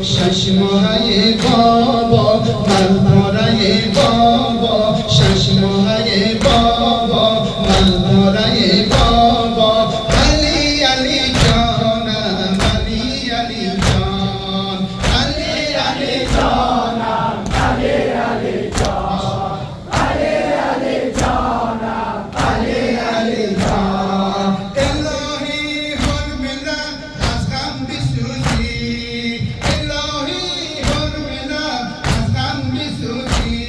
شش ماهه بابا ملهاره بابا شش ماهه بابا ملهاره بابا علی علی جانم علی علی جان علی علی جانم علی علی جان علی علی جانم علی علی جان الهی حرمنا از غم بسوزی الهی حرمنا از غم بسوزی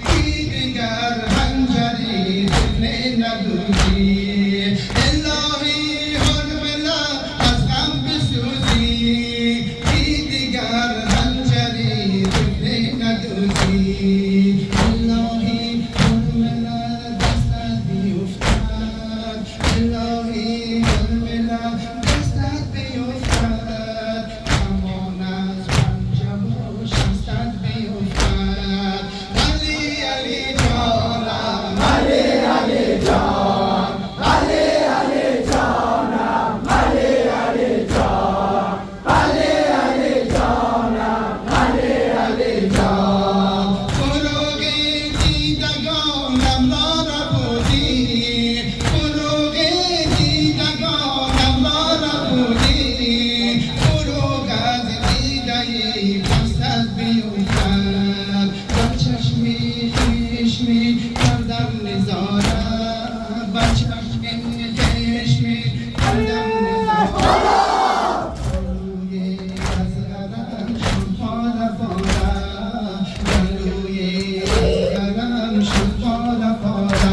کی دیگر هنجری زفنه ندوزی الهی حرمنا از غم بسوزی کی دیگر هنجری زفنه ندوزی الهی حرمنا دستت بیفتد الهی حرمنا دستت بیفتد امان از پنجم و شستت بیفتد علی علی جانم علی علی جان علی علی جانم علی علی جان علی علی جانم علی علی جان فروغ دیدگانم را نبودی فروغ دیدگانم را نبودی فروغ از دیده دستت بیفتد بر چشمی خشمی کردم نظارت بر چشمی خشمی کردم نظارت روی ازغرم شد پاره پاره روی ازغرم شد پاره پاره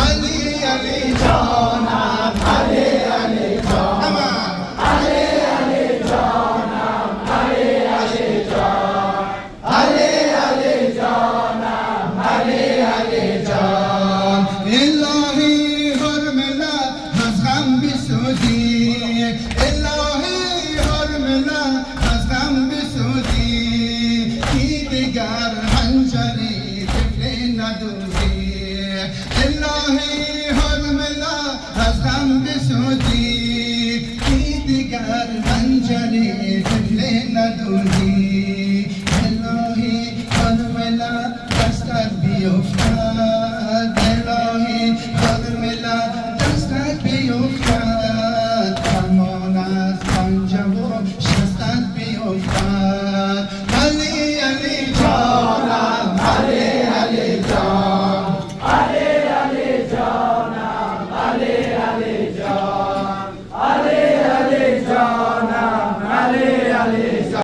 علی علی جانم علی علی جانم علی علی جانم علی علی جان علی علی جانم علی علی جان الهی حرمنا از غم بسوزی الهی حرمنا از غم بسوزی کی دیگر هنجری طفل ندوزی الهی حرمنا از غم بسوزی کی دیگر هنجری طفل ندوزی الهی حرمنا دستت بیفتد الهی حرمنا دستت بیفتد فرمان از پنجم و شستت بیفتد